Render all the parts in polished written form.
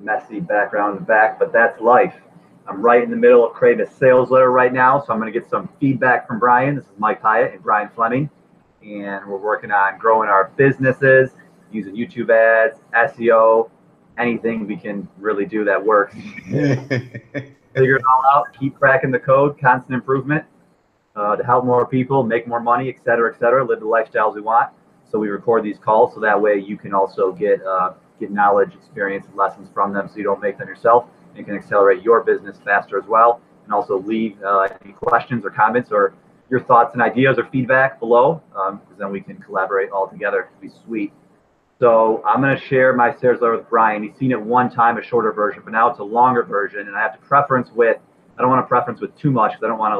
Messy background in the back, but that's life. I'm right in the middle of creating a sales letter right now, so I'm going to get some feedback from Bryan. This is Mike Hyatt and Bryan Fleming, and we're working on growing our businesses using YouTube ads, SEO, anything we can really do that works. Figure it all out, keep cracking the code, constant improvement to help more people, make more money, et cetera, live the lifestyles we want. So we record these calls so that way you can also get knowledge, experience, and lessons from them so you don't make them yourself and can accelerate your business faster as well. And also leave any questions or comments or your thoughts and ideas or feedback below because then we can collaborate all together. It'd be sweet. So I'm going to share my sales letter with Bryan. He's seen it one time, a shorter version, but now it's a longer version. And I have to preference with, I don't want to preference with too much because I don't want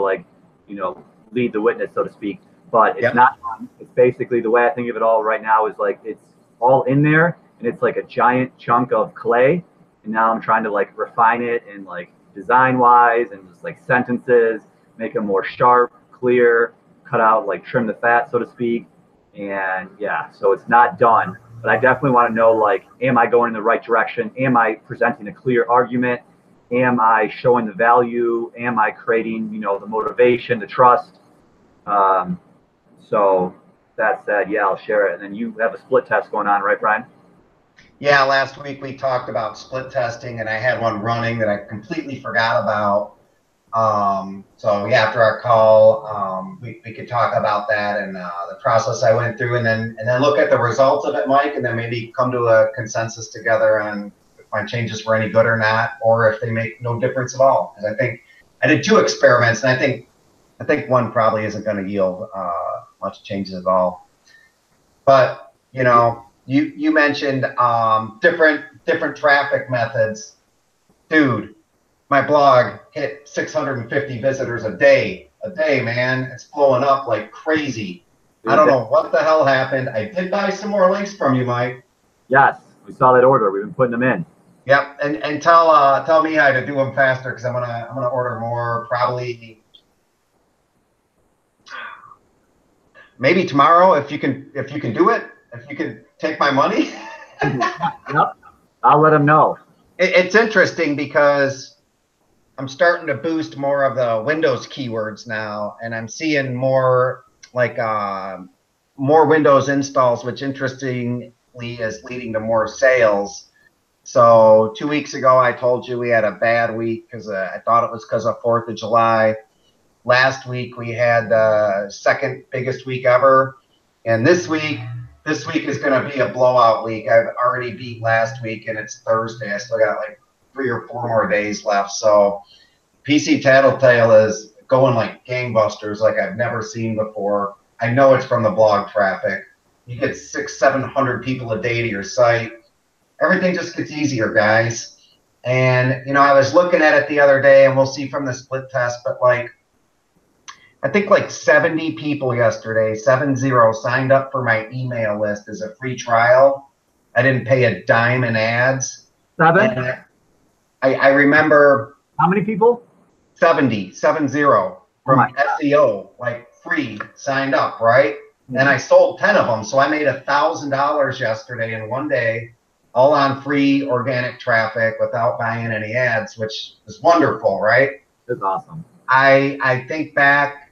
to lead the witness, so to speak. But it's not fun. It's basically the way I think of it all right now is like it's all in there and it's like a giant chunk of clay. And now I'm trying to like refine it and like design wise and just like sentences, make them more sharp, clear, cut out, like trim the fat, so to speak. And yeah, so it's not done. But I definitely want to know, like, am I going in the right direction? Am I presenting a clear argument? Am I showing the value? Am I creating, the motivation, the trust? So that said, yeah, I'll share it. And then you have a split test going on, right, Bryan? Yeah, last week we talked about split testing, and I had one running that I completely forgot about. So yeah, after our call, we could talk about that and the process I went through, and then look at the results of it, Mike, and then maybe come to a consensus together on if my changes were any good or not, or if they make no difference at all. Because I think I did 2 experiments, and I think one probably isn't going to yield much changes at all. But you mentioned different traffic methods, dude. My blog hit 650 visitors a day, man. It's blowing up like crazy. I don't know what the hell happened. I did buy some more links from you, Mike. Yes, we saw that order. We've been putting them in. Yep, and tell me how to do them faster because I'm gonna order more probably maybe tomorrow if you can do it. If you can take my money. Yep, I'll let them know. It's interesting because I'm starting to boost more of the Windows keywords now, and I'm seeing more like more Windows installs, which interestingly is leading to more sales. So 2 weeks ago, I told you we had a bad week because I thought it was because of 4th of July. Last week we had the second biggest week ever, and this week is going to be a blowout week. I've already beat last week, and it's Thursday. I still got like 3 or 4 more days left. So PC Tattletale is going like gangbusters like I've never seen before. I know it's from the blog traffic. You get 600-700 people a day to your site. Everything just gets easier, guys. And, I was looking at it the other day, and we'll see from the split test, but like, I think like 70 people yesterday, 70, signed up for my email list as a free trial. I didn't pay a dime in ads. 7? I remember. How many people? 70 from SEO, like free, signed up, right? And I sold 10 of them. So I made $1,000 yesterday in one day, all on free organic traffic without buying any ads, which is wonderful, right? That's awesome. I think back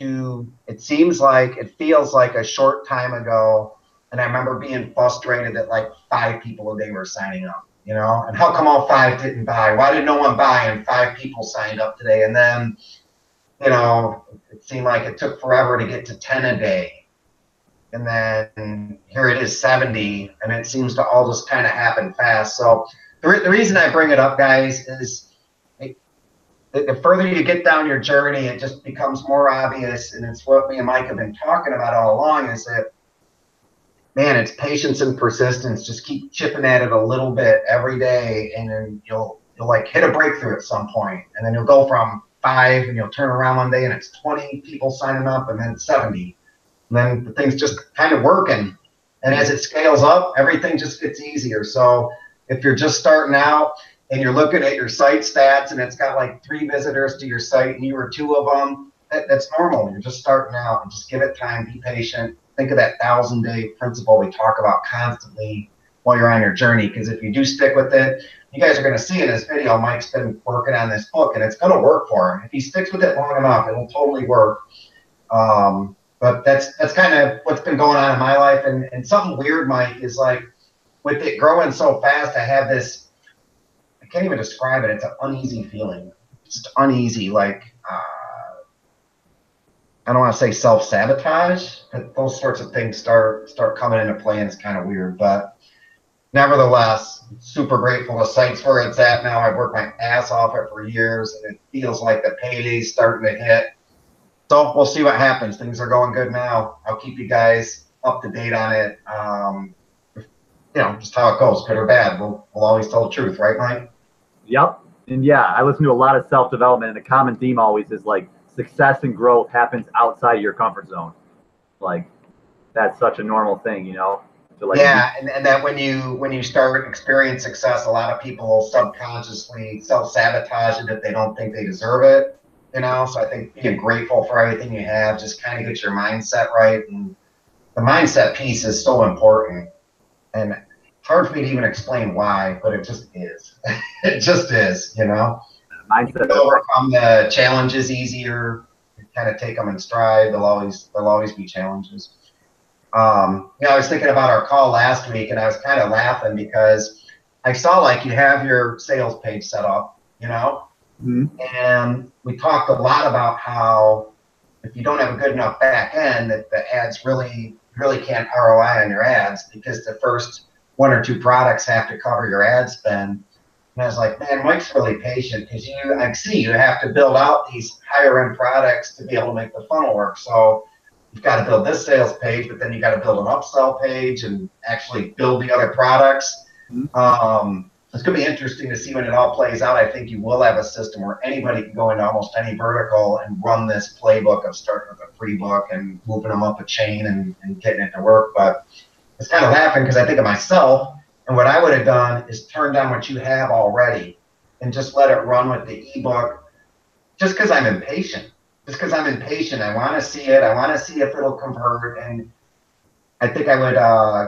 to, it feels like a short time ago, and I remember being frustrated that like 5 people a day were signing up, and how come all 5 didn't buy? Why did no one buy and 5 people signed up today? And then, it seemed like it took forever to get to 10 a day. And then here it is 70, and it seems to all just kind of happen fast. So the reason I bring it up, guys, is the further you get down your journey, it just becomes more obvious, and it's what me and Mike have been talking about all along, is that, man, it's patience and persistence. Just keep chipping at it a little bit every day, and then you'll like hit a breakthrough at some point, and then you'll go from 5, and you'll turn around one day, and it's 20 people signing up, and then 70. And then the thing's just kind of working. And as it scales up, everything just gets easier. So if you're just starting out and you're looking at your site stats and it's got like 3 visitors to your site and you were 2 of them, that's normal. You're just starting out, and just give it time, be patient. Think of that 1,000-day principle we talk about constantly. while you're on your journey. Because if you do stick with it, you guys are going to see in this video, Mike's been working on this book, and it's going to work for him. If he sticks with it long enough, it'll totally work. But that's kind of what's been going on in my life. And something weird, Mike, is like with it growing so fast, I have this, I can't even describe it. It's an uneasy feeling. Just uneasy, like, I don't want to say self-sabotage, but those sorts of things start coming into play, and it's kind of weird. But nevertheless, super grateful. The site's where it's at now. I've worked my ass off it for years, and it feels like the payday's starting to hit. So we'll see what happens. Things are going good now. I'll keep you guys up to date on it. You know, just how it goes, good or bad. We'll always tell the truth, right, Mike? Yep. And yeah, I listen to a lot of self-development, and the common theme always is like success and growth happens outside your comfort zone. Like that's such a normal thing, you know? So like, yeah, and that when you start experiencing success, a lot of people subconsciously self-sabotage it if they don't think they deserve it. You know, so I think being grateful for everything you have just kind of gets your mindset right. And the mindset piece is so important. And it's hard for me to even explain why, but it just is. It just is, you know. mindset. You overcome the challenges easier. You kind of take them in stride. There'll always be challenges. You know, I was thinking about our call last week, and I was kind of laughing because I saw like you have your sales page set up, you know. Mm-hmm. And we talked a lot about how if you don't have a good enough back end, that the ads really can't ROI on your ads because the first one or two products have to cover your ad spend. And I was like, man, Mike's really patient because I see you have to build out these higher end products to be able to make the funnel work. So you've got to build this sales page, but then you got to build an upsell page and actually build the other products. Mm-hmm. It's going to be interesting to see when it all plays out. I think you will have a system where anybody can go into almost any vertical and run this playbook of starting with a free book and moving them up a chain and getting it to work. But it's kind of laughing because I think of myself, and what I would have done is turned on what you have already and just let it run with the ebook just because I'm impatient. I want to see it. I want to see if it'll convert. And I think I would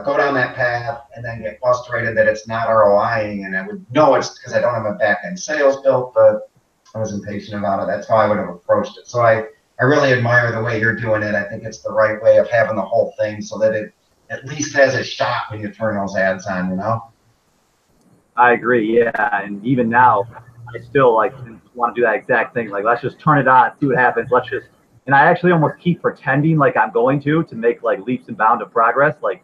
go down that path and then get frustrated that it's not ROIing, and I would know it's because I don't have a back-end sales built, but I was impatient about it. That's how I would have approached it. So I really admire the way you're doing it. I think it's the right way of having the whole thing so that it at least has a shot when you turn those ads on, you know? I agree, yeah. And even now, I still like want to do that exact thing. Like, let's just turn it on, see what happens. And I actually almost keep pretending like I'm going to make like leaps and bounds of progress. Like,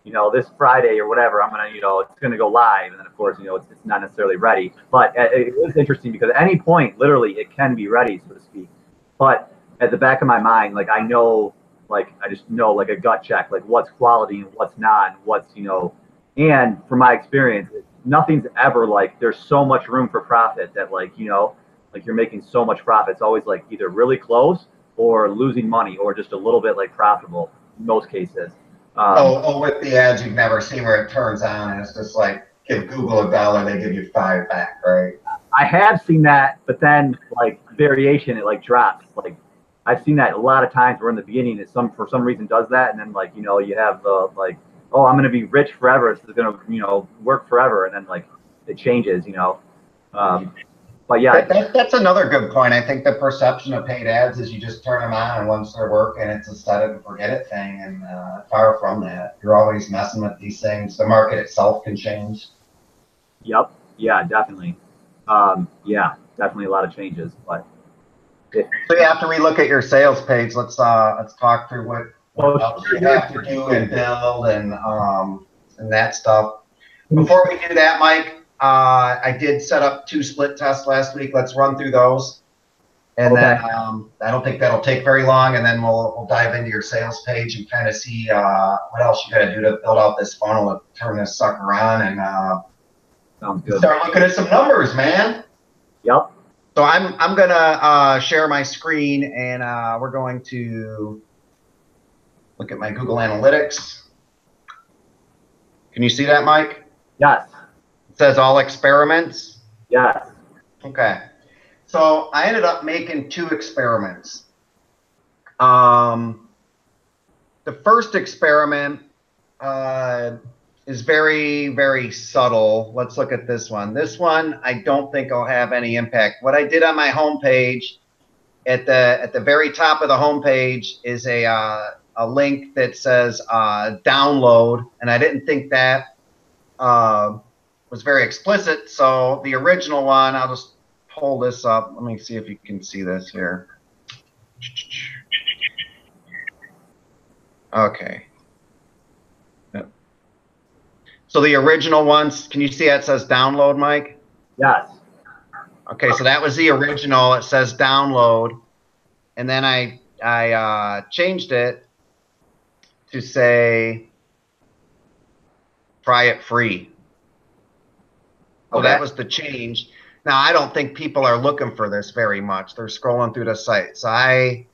you know, this Friday or whatever, I'm going to, you know, it's going to go live. And then of course, you know, it's not necessarily ready, but it is interesting because at any point, literally it can be ready, so to speak. But at the back of my mind, like I know, like, I just know like a gut check, like what's quality and what's not, and what's, you know, and from my experience, nothing's ever like, there's so much room for profit that like, you know, like you're making so much profit. It's always like either really close or losing money, or just a little bit like profitable in most cases. With the ads you've never seen where it turns on and it's just like, give Google $1, they give you $5 back, right? I have seen that, but then like variation, it like drops. Like I've seen that a lot of times where in the beginning it for some reason does that, and then like, you know, you have the like, oh, I'm gonna be rich forever, so it's gonna, you know, work forever, and then like it changes, you know. But yeah, that's another good point. I think the perception of paid ads is you just turn them on, and once they're working, it's a set it and forget it thing. And far from that, you're always messing with these things. The market itself can change. Yep. Yeah, definitely. Yeah, definitely a lot of changes. But so yeah, after we look at your sales page, let's talk through what else you have to do and build and that stuff. Before we do that, Mike. I did set up 2 split tests last week. Let's run through those. And then I don't think that'll take very long. And then we'll dive into your sales page and kind of see what else you got to do to build out this funnel to turn this sucker on and sounds good. Start looking at some numbers, man. Yep. So I'm going to share my screen, and we're going to look at my Google Analytics. Can you see that, Mike? Yes. It says all experiments? Yes. Okay. So I ended up making 2 experiments. The first experiment, is very, very subtle. Let's look at this one. This one, I don't think will have any impact. What I did on my homepage, at the very top of the homepage is a link that says download, and I didn't think that was very explicit. So the original one, I'll just pull this up. Let me see if you can see this here. Okay. So the original ones, can you see it says download, Mike? Yes. Okay, so that was the original. It says download, and then I changed it to say try it free. So Okay. that was the change. Now I don't think people are looking for this very much. They're scrolling through the site, so I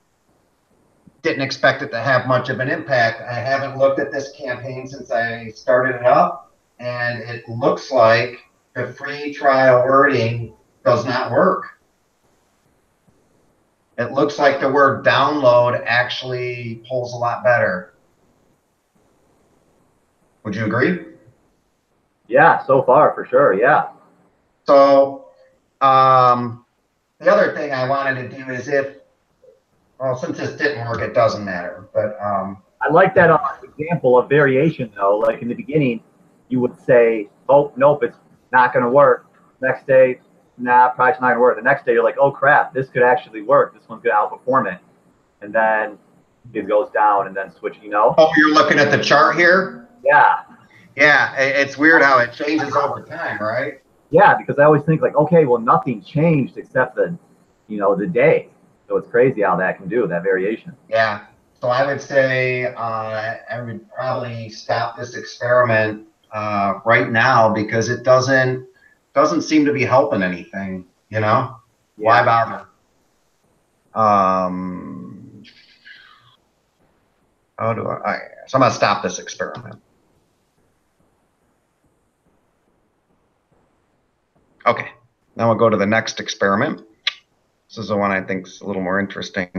didn't expect it to have much of an impact. I haven't looked at this campaign since I started it up, and it looks like the free trial wording does not work. It looks like the word download actually pulls a lot better. Would you agree? Yeah, so far for sure. Yeah. So the other thing I wanted to do is well, since this didn't work, it doesn't matter. But I like that example of variation though. Like in the beginning, you would say, "Oh, nope, it's not going to work." Next day, nah, probably it's not going to work. The next day, you're like, "Oh crap, this could actually work. This one's going to outperform it." And then it goes down, and then switch. Oh, you're looking at the chart here? Yeah. Yeah, it's weird how it changes over time, right? Yeah, because I always think like, okay, well, nothing changed except the day. So it's crazy how that can do that variation. Yeah. So I would say I would probably stop this experiment right now because it doesn't seem to be helping anything. Yeah. Why bother? How do so I'm gonna stop this experiment. Okay. Now we'll go to the next experiment. This is the one I think is a little more interesting.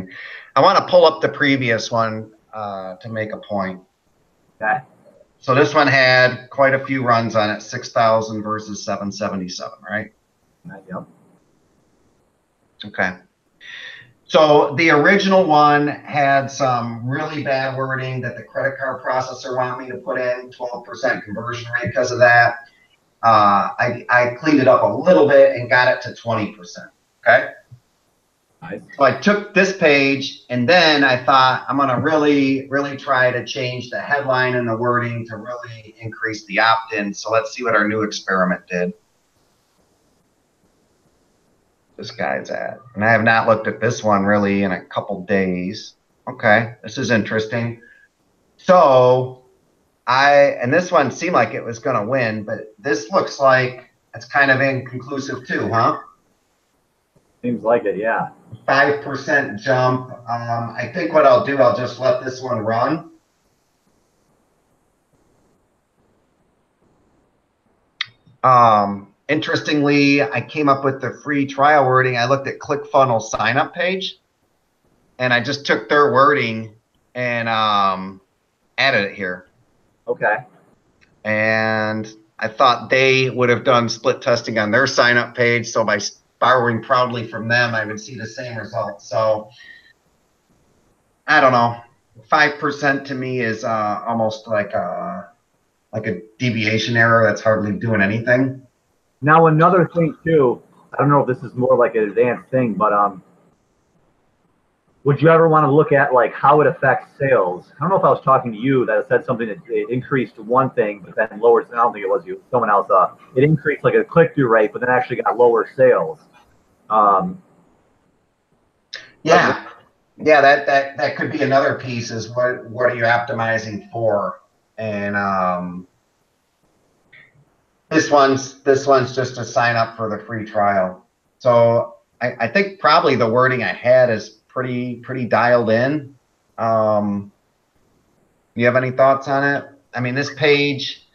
I want to pull up the previous one to make a point. Okay. So this one had quite a few runs on it, 6,000 versus 777, right? Yep. Okay. So the original one had some really bad wording that the credit card processor wanted me to put in, 12% conversion rate because of that. I cleaned it up a little bit and got it to 20%. Okay. Nice. So I took this page and then I thought I'm going to really, really try to change the headline and the wording to really increase the opt-in. So let's see what our new experiment did. This guy's at. And I have not looked at this one really in a couple days. Okay, this is interesting. So and this one seemed like it was going to win, but this looks like it's kind of inconclusive too, huh? Seems like it, yeah. 5% jump. I think what I'll do, I'll just let this one run. Interestingly, I came up with the free trial wording. I looked at ClickFunnels sign up page, and I just took their wording and added it here. Okay. And I thought they would have done split testing on their sign up page. So by borrowing proudly from them, I would see the same results. So I don't know. 5% to me is almost like a deviation error that's hardly doing anything. Now another thing too, I don't know if this is more like an advanced thing, but would you ever want to look at like how it affects sales? I don't know if I was talking to you that said something that it increased one thing, but then lowered. I don't think it was you, someone else. It increased like a click-through rate, but then actually got lower sales. Yeah, that could be another piece. Is what are you optimizing for? And this one's just a sign up for the free trial. So I think probably the wording I had is pretty dialed in. You have any thoughts on it? I mean, this page,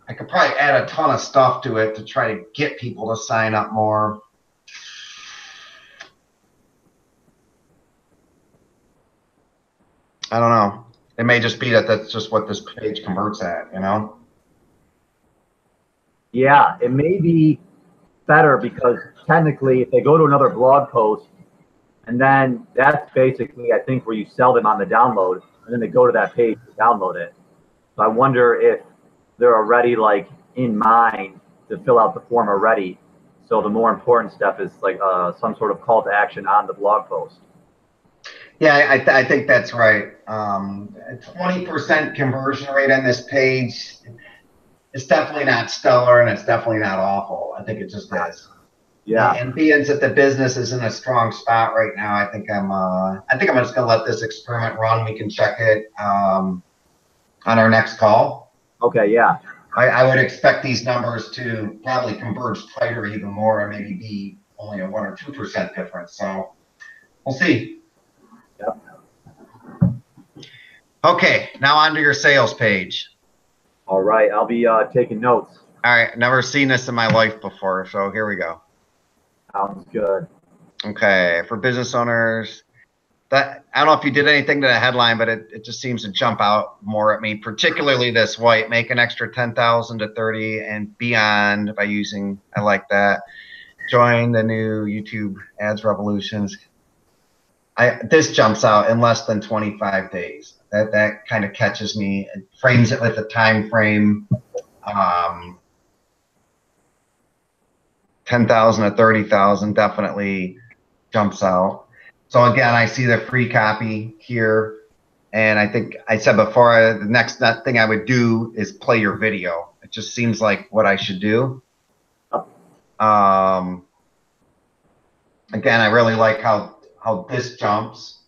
I could probably add a ton of stuff to it to try to get people to sign up more. I don't know. It may just be that that's just what this page converts at, you know? Yeah, it may be better because technically, if they go to another blog post, and then that's basically, I think, where you sell them on the download, and then they go to that page to download it. So I wonder if they're already like in mind to fill out the form already. So the more important step is like some sort of call to action on the blog post. Yeah, I think that's right. 20% conversion rate on this page. It's definitely not stellar and it's definitely not awful. I think it just is. Yeah. And being that the business is in a strong spot right now, I think I'm just gonna let this experiment run. We can check it on our next call. Okay. Yeah. I would expect these numbers to probably converge tighter even more and maybe be only a 1 or 2% difference. So we'll see. Yep. Okay, now on to your sales page. All right. I'll be taking notes. All right, never seen this in my life before, so here we go. Sounds good. Okay, for business owners, that I don't know if you did anything to the headline, but it just seems to jump out more at me, particularly this white, make an extra 10,000 to 30 and beyond by using, I like that. Join the new YouTube ads revolutions. This jumps out in less than 25 days. That kind of catches me. It frames it with a time frame. 10,000 to 30,000 definitely jumps out. So again, I see the free copy here. And I think I said before, the next thing I would do is play your video. It just seems like what I should do. Again, I really like how this jumps.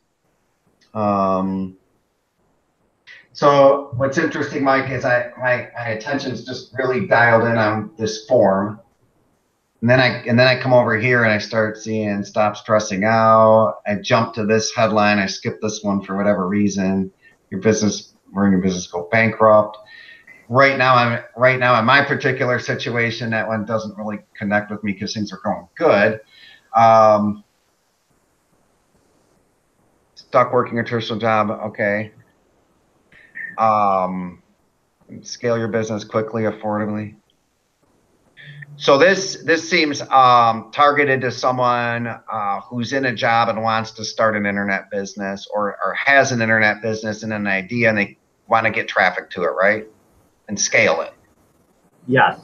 So what's interesting, Mike, is my attention's just really dialed in on this form. And then I come over here and I start seeing stop stressing out. I jump to this headline. I skip this one for whatever reason. Your business go bankrupt. Right now in my particular situation, that one doesn't really connect with me because things are going good. Stuck working a traditional job. Okay. Scale your business quickly, affordably. So this seems targeted to someone who's in a job and wants to start an internet business or has an internet business and an idea and they want to get traffic to it, right? And scale it. Yes.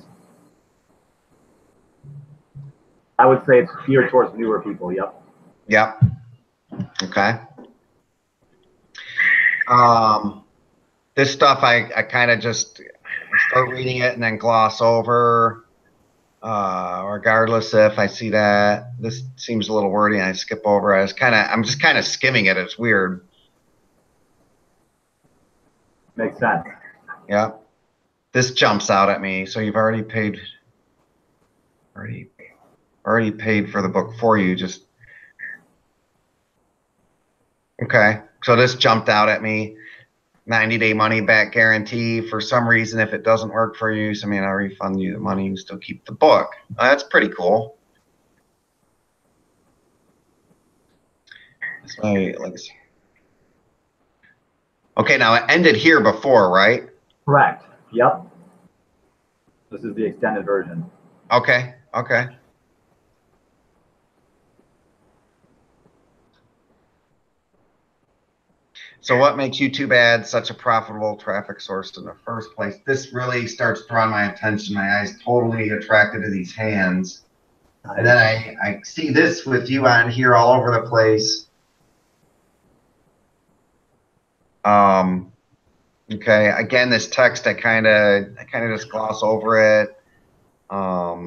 I would say it's geared towards newer people. Yep. Yep. Okay. This stuff I kind of just start reading it and then gloss over. Regardless if I see that this seems a little wordy and I skip over. I'm just kind of skimming it. It's weird. Makes sense. Yeah. This jumps out at me. So you've already paid for the book for you. Just okay. So this jumped out at me. 90-day money back guarantee. For some reason, if it doesn't work for you, so I mean, I refund you the money and still keep the book. That's pretty cool. Let's see. Okay, now it ended here before, right? Correct. Yep. This is the extended version. Okay. Okay. So what makes YouTube ads such a profitable traffic source in the first place? This really starts drawing my attention. My eyes totally attracted to these hands. And then I see this with you on here all over the place. Okay, again, this text, I kind of just gloss over it. All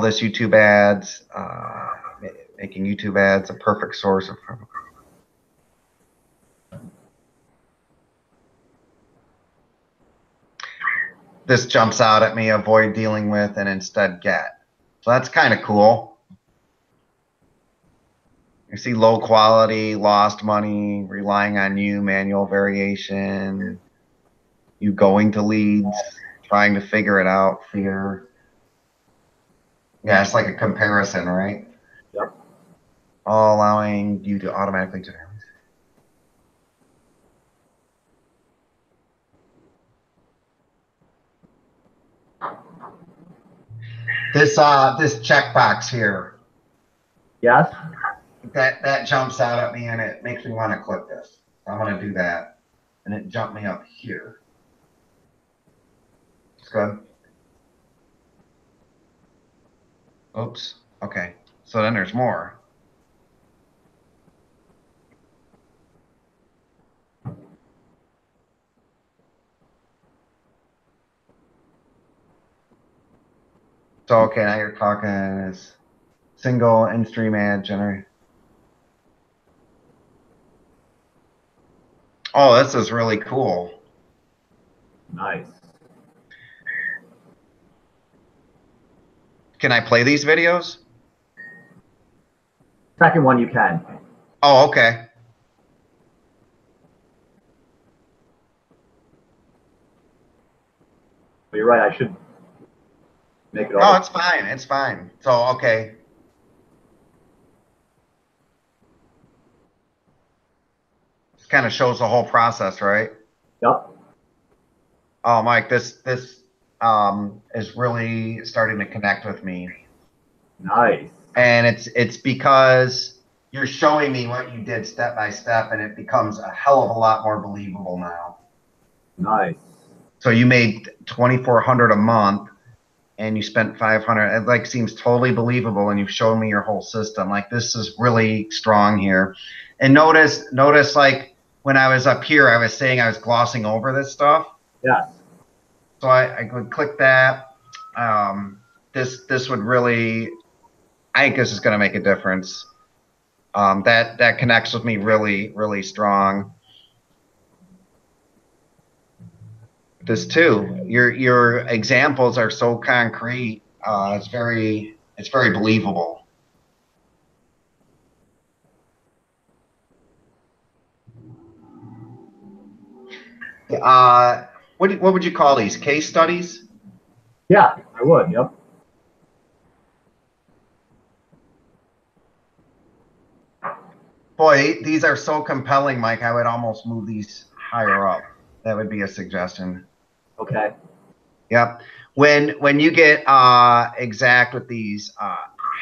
this YouTube ads, making YouTube ads a perfect source of. This jumps out at me, avoid dealing with and instead get. So that's kind of cool. You see low quality, lost money, relying on you, manual variation, you going to leads, trying to figure it out, fear. Yeah, it's like a comparison, right? Yep. All allowing you to automatically generate. This checkbox here, Yes. that jumps out at me and it makes me want to click this. So I'm gonna do that, and it jumped me up here. It's good. Oops. Okay. So then there's more. So okay, now you're talking is single in-stream ad generate. Oh, this is really cool. Nice. Can I play these videos? Second one you can. Oh, okay. But you're right. I should make it all. Oh, it's fine. It's fine. So okay. This kind of shows the whole process, right? Yep. Oh, Mike, this is really starting to connect with me. Nice. And it's because you're showing me what you did step by step, and it becomes a hell of a lot more believable now. Nice. So you made 2,400 a month, and you spent 500. It like seems totally believable, and you've shown me your whole system. Like this is really strong here. And notice like when I was up here, I was saying I was glossing over this stuff. Yes. So I would click that. This would really, I think this is going to make a difference. That connects with me really, really strong. This too. Your examples are so concrete. It's very believable. What would you call these? Case studies? Yeah, I would. Yep. Boy, these are so compelling, Mike. I would almost move these higher up. That would be a suggestion. Okay. Yep. When you get exact with these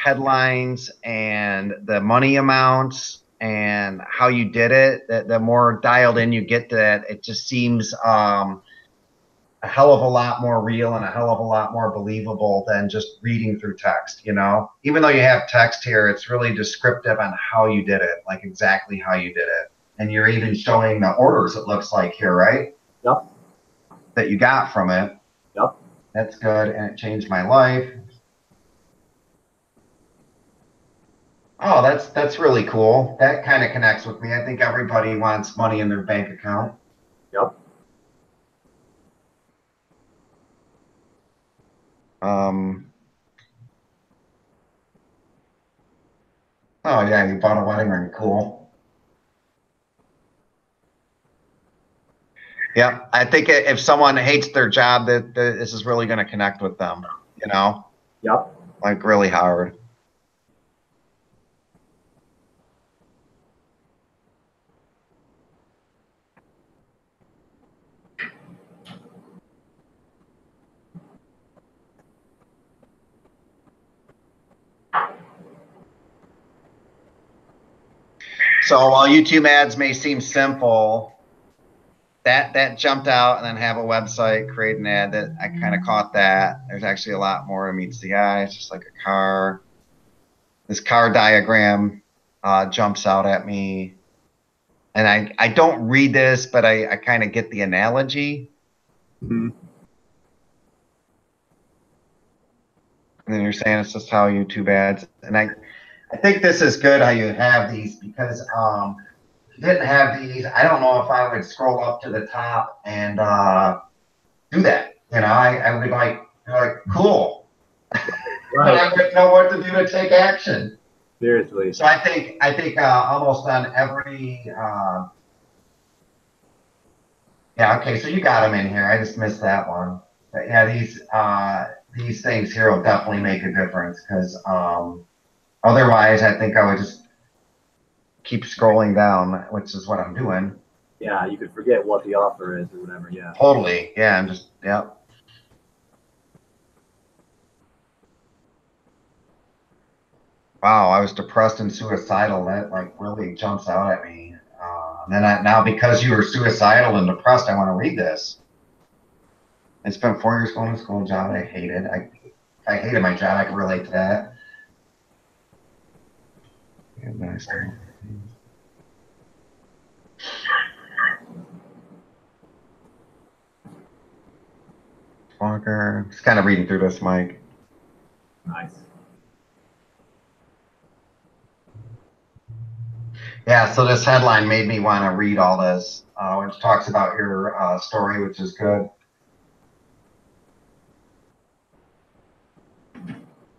headlines and the money amounts and how you did it, the more dialed in you get to that, it just seems a hell of a lot more real and a hell of a lot more believable than just reading through text, you know? Even though you have text here, it's really descriptive on how you did it, like exactly how you did it. And you're even showing the orders, it looks like here, right? Yep. That you got from it. Yep. That's good, and it changed my life. Oh, that's really cool. That kind of connects with me. I think everybody wants money in their bank account. Yep. Oh yeah, you bought a wedding ring. Cool. Yeah, I think if someone hates their job, that this is really going to connect with them. You know, Yep. like really hard. So while YouTube ads may seem simple, that jumped out, and then have a website, create an ad, that I kind of caught that. There's actually a lot more that meets the eye. It's just like a car. This car diagram jumps out at me. And I don't read this, but I kind of get the analogy. Mm-hmm. And then you're saying it's just how YouTube ads. And I think this is good how you have these, because if you didn't have these, I don't know if I would scroll up to the top and do that. You know, I would like cool. But I wouldn't know what to do to take action. Seriously. So I think almost on every yeah, okay, so you got them in here. I just missed that one. But yeah, these things here will definitely make a difference, because otherwise I think I would just keep scrolling down, which is what I'm doing. Yeah, you could forget what the offer is or whatever. Yeah. Totally. Yeah, I'm just, yep. Wow, I was depressed and suicidal. That like really jumps out at me. And then now because you were suicidal and depressed, I want to read this. I spent 4 years going to school, job I hated. I hated my job. I can relate to that. Yeah, nice. Walker. Just kind of reading through this, Mike. Nice. Yeah, so this headline made me want to read all this, which talks about your story, which is good.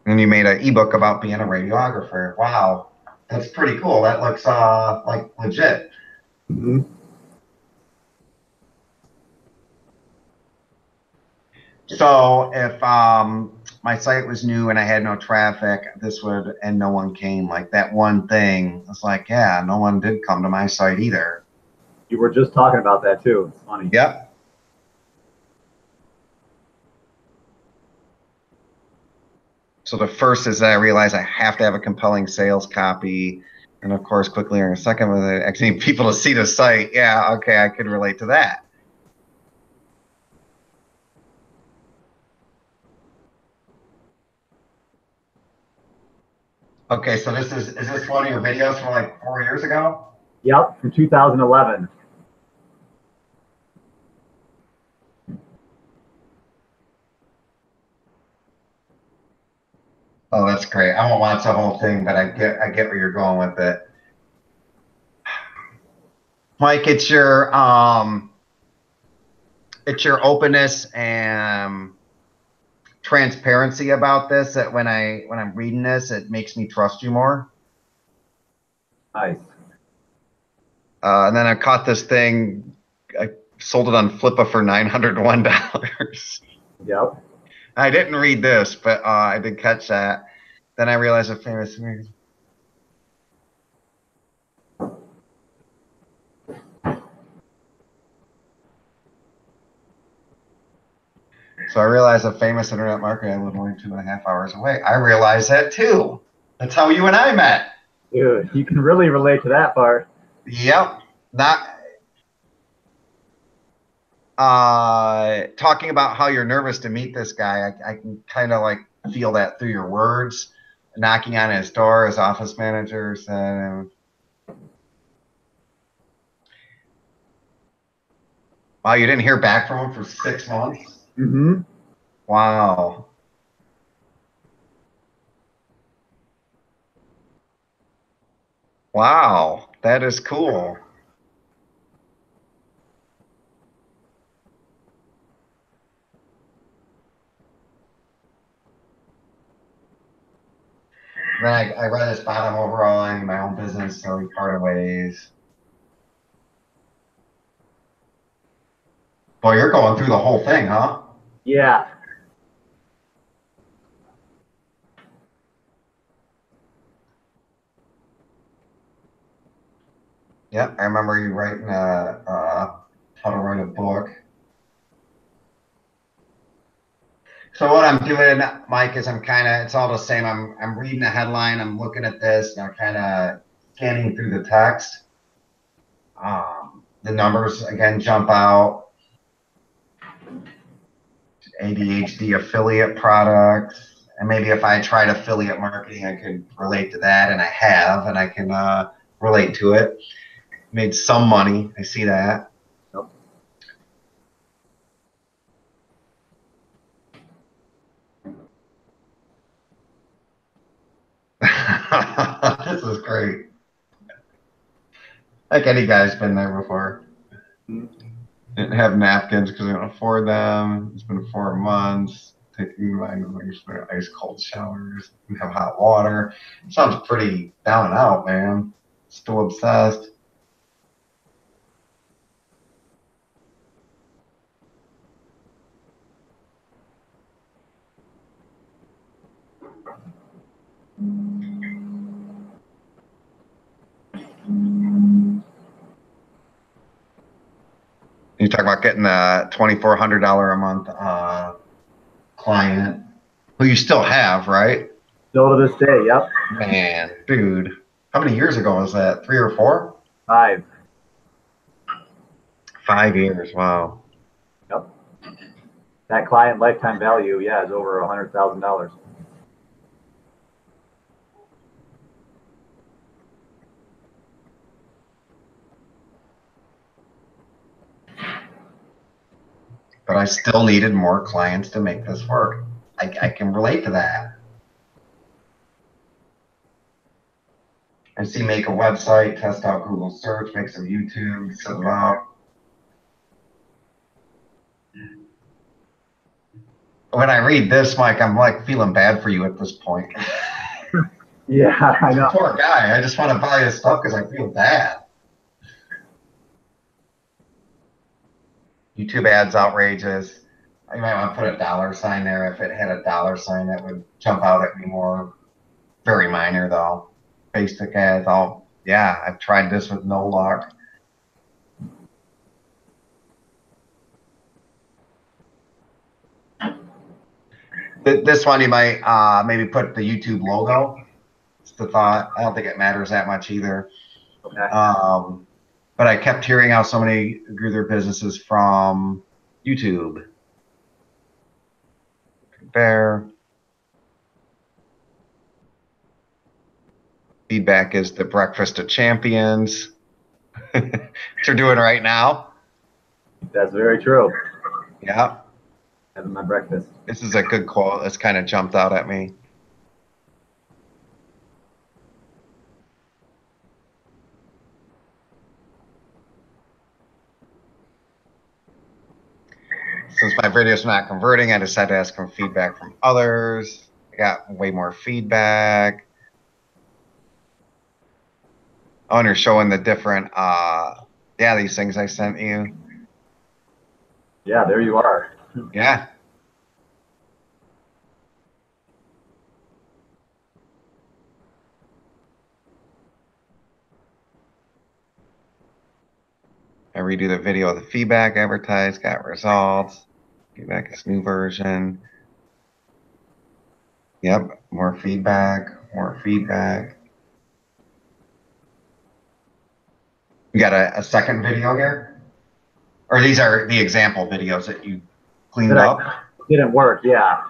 And you made an ebook about being a radiographer. Wow, that's pretty cool. That looks like legit. Mm-hmm. So if my site was new and I had no traffic, this would, and no one came. Like that one thing, it's like, yeah, no one did come to my site either. You were just talking about that too. It's funny. Yep. So the first is that I realize I have to have a compelling sales copy. And of course, quickly in a second, with it, actually need people to see the site. Yeah, okay, I could relate to that. Okay, so is this one of your videos from like 4 years ago? Yep, from 2011. Oh, that's great. I won't watch the whole thing, but I get where you're going with it. Mike, it's your openness and transparency about this that when I'm reading this, it makes me trust you more. Nice. And then I caught this thing. I sold it on Flippa for $901. Yep. I didn't read this, but I did catch that. Then I realized a famous. So I realized a famous internet marketer I live only 2.5 hours away. I realized that too. That's how you and I met. Dude, you can really relate to that part. Yep. Not talking about how you're nervous to meet this guy. I can kind of like feel that through your words. Knocking on his door, his office manager said, "Wow, you didn't hear back from him for 6 months." Mm-hmm. Wow. Wow, that is cool. Then I read his bottom overall in my own business, so we parted ways. Boy, you're going through the whole thing, huh? Yeah. Yep, I remember you writing how to write a book. So what I'm doing, Mike, is it's all the same. I'm reading the headline, I'm looking at this, and I'm kind of scanning through the text. The numbers again jump out. ADHD affiliate products, and maybe if I tried affiliate marketing, I could relate to that, and I have, and I can relate to it. Made some money. I see that. Yep. This is great. Like any guy's been there before. Didn't have napkins because I don't afford them. It's been 4 months. Taking my ice cold showers and have hot water. Sounds pretty down and out, man. Still obsessed. You talk about getting a $2,400 a month client who you still have, right? Still to this day, yep. Man, dude. How many years ago was that? 3 or 4? 5. 5 years. Wow. Yep. That client lifetime value, yeah, is over $100,000. But I still needed more clients to make this work. I can relate to that. I see make a website, test out Google search, make some YouTube, set it up. When I read this, Mike, I'm like feeling bad for you at this point. Yeah, I know. Poor guy. I just want to buy his stuff because I feel bad. YouTube ads outrageous. I might want to put a dollar sign there. If it had a dollar sign, that would jump out at me more. Very minor though. Facebook ads, yeah, I've tried this with no luck. This one you might maybe put the YouTube logo. It's the thought. I don't think it matters that much either. Okay. But I kept hearing how so many grew their businesses from YouTube. Compare. Feedback is the breakfast of champions. What you're doing right now. That's very true. Yeah. Having my breakfast. This is a good quote. That's kind of jumped out at me. Since my video's not converting, I decided to ask for feedback from others. I got way more feedback. Oh, and you're showing the different, yeah, these things I sent you. Yeah, there you are. Yeah. I redo the video of the feedback, advertise, got results. Feedback is new version. Yep, more feedback, more feedback. You got a second video here? Or these are the example videos that you cleaned up? Didn't work, yeah.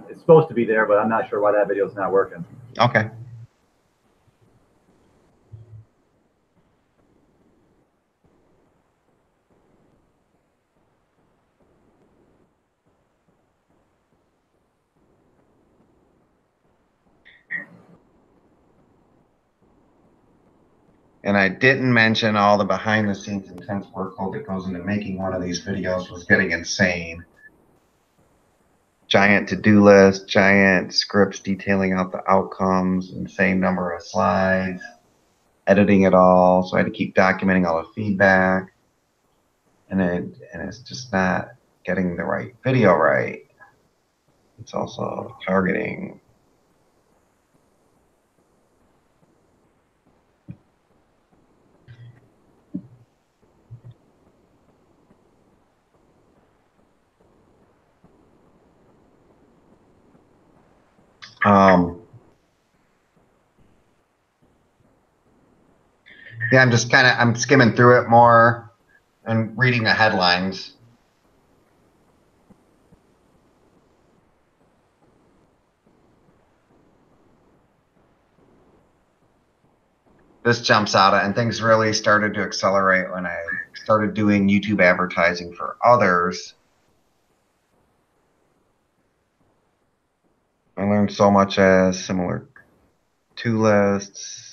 It's supposed to be there, but I'm not sure why that video's not working. Okay. And I didn't mention all the behind the scenes intense workload that goes into making one of these videos was getting insane. Giant to-do list, giant scripts detailing out the outcomes, insane number of slides, editing it all. So I had to keep documenting all the feedback. And it's just not getting the right video right. It's also targeting. Yeah, I'm skimming through it more and reading the headlines. This jumps out at, and things really started to accelerate when I started doing YouTube advertising for others. I learned so much as similar to lists.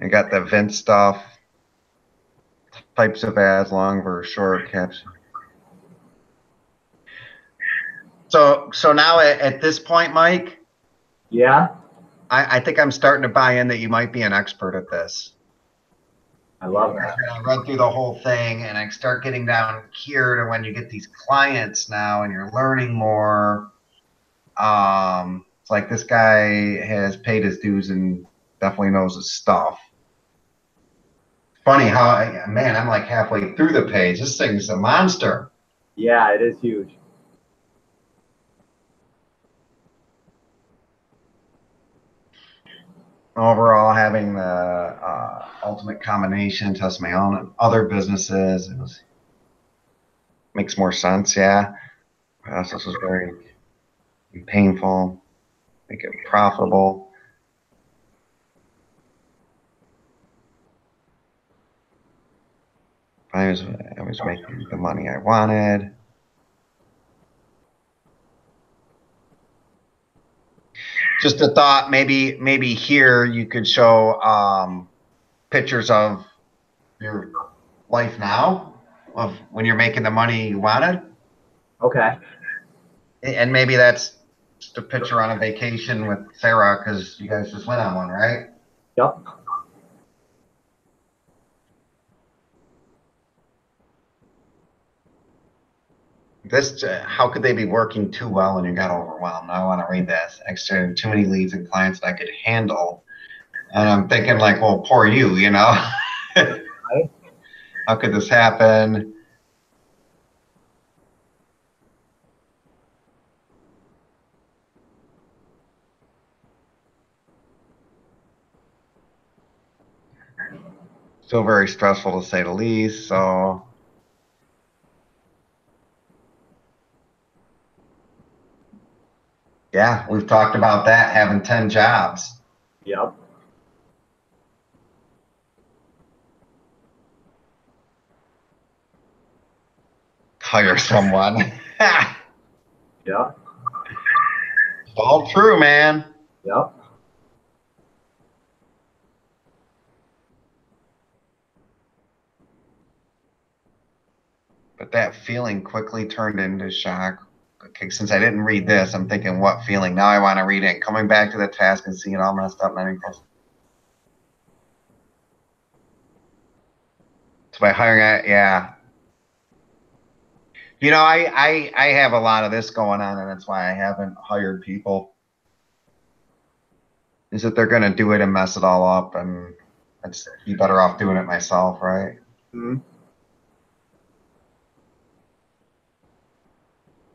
I got the event stuff, types of ads, long versus short, caption. So now at this point, Mike. Yeah. I think I'm starting to buy in that you might be an expert at this. I love that. I read through the whole thing, and I start getting down here to when you get these clients now, and you're learning more. It's like this guy has paid his dues and definitely knows his stuff. Funny how, man, I'm like halfway through the page. This thing's a monster. Yeah, it is huge. overall having the ultimate combination, test my own and other businesses. It was makes more sense. Yeah, process was very painful. Make it profitable. I was making the money I wanted. Just a thought. Maybe here you could show pictures of your life now, of when you're making the money you wanted. Okay. And maybe that's just a picture on a vacation with Sarah because you guys just went on one, right? Yep. This, how could they be working too well and you got overwhelmed? I want to read this. Extra too many leads and clients that I could handle. And I'm thinking like, well, poor you, you know? Right. How could this happen? Still very stressful to say the least. So yeah, we've talked about that, having 10 jobs. Yep. Hire someone. Yep. All true, man. Yep. But that feeling quickly turned into shock. Okay, since I didn't read this, I'm thinking, what feeling? Now I want to read it. Coming back to the task and seeing it all messed up. So by hiring it, yeah. You know, I have a lot of this going on, and that's why I haven't hired people. Is that they're going to do it and mess it all up, and I'd be better off doing it myself, right? Mm-hmm.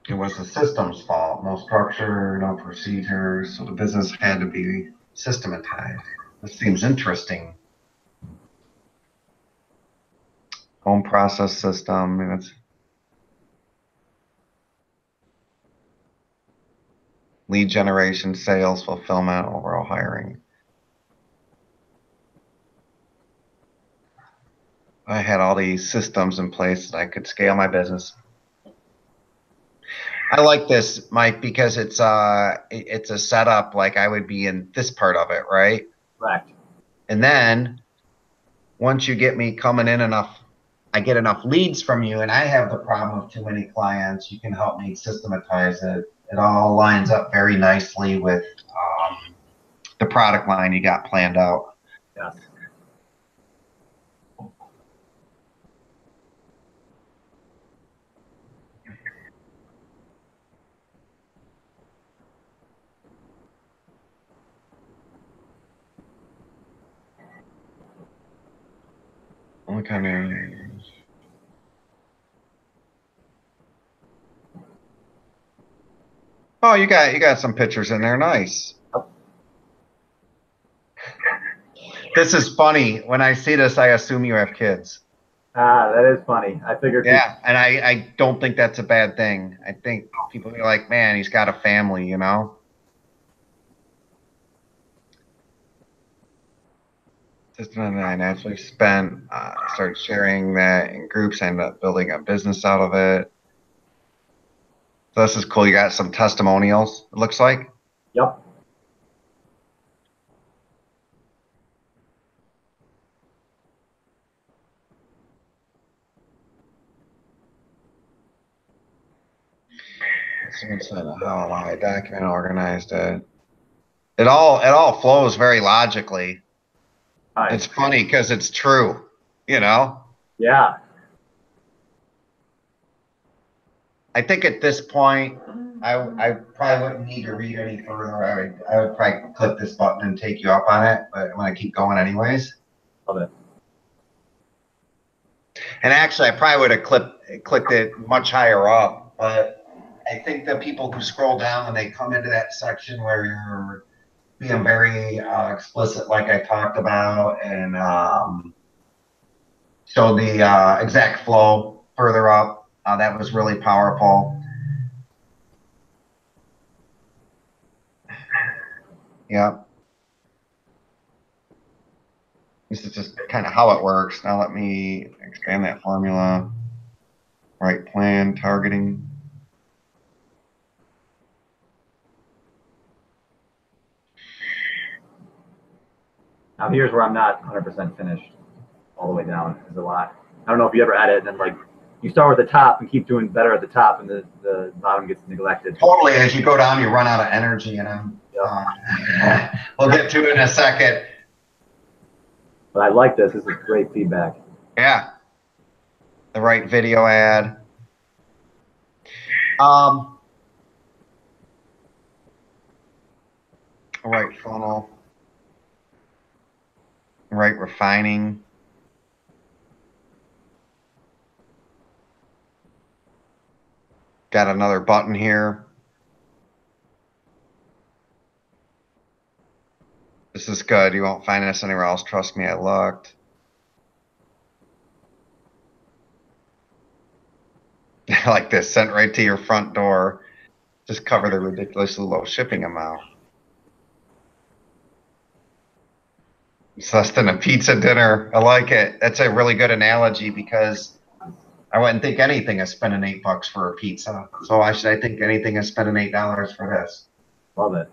It was the system's fault. No structure, no procedures, so the business had to be systematized. This seems interesting. Home process system, and it's lead generation, sales, fulfillment, overall hiring. I had all these systems in place that I could scale my business. I like this, Mike, because it's a setup like I would be in this part of it, right? Correct. And then once you get me coming in enough, I get enough leads from you, and I have the problem of too many clients. You can help me systematize it. It all lines up very nicely with the product line you got planned out. Yes. What kind of? Oh, you got some pictures in there. Nice. This is funny. When I see this, I assume you have kids. Ah, that is funny. I figured. Yeah, and I don't think that's a bad thing. I think people are like, man, he's got a family, you know? Just when I naturally spent, started sharing that in groups, I ended up building a business out of it. So this is cool. You got some testimonials, it looks like. Yep. Someone said how I document organized it. It all flows very logically. Nice. It's funny because it's true, you know? Yeah. I think at this point, I probably wouldn't need to read any further. I would probably click this button and take you up on it, but I'm gonna keep going anyways. Love it. And actually, I probably would have clicked it much higher up, but I think the people who scroll down and they come into that section where you're being very explicit, like I talked about, and showed the exact flow further up. That was really powerful. Yeah. This is just kind of how it works. Now let me expand that formula. Right plan, targeting. Now here's where I'm not 100% finished all the way down. There's a lot. I don't know if you ever edit and then like you start with the top and keep doing better at the top and the bottom gets neglected. Totally. As you go down, you run out of energy, and we'll get to it in a second. But I like this. This is great feedback. Yeah. The right video ad. Right funnel. Right refining. Got another button here. This is good. You won't find this anywhere else. Trust me, I looked. I like this. Sent right to your front door. Just cover the ridiculously low shipping amount. It's less than a pizza dinner. I like it. That's a really good analogy because I wouldn't think anything of spending $8 for a pizza. So why should I think anything of spending $8 for this? Love it.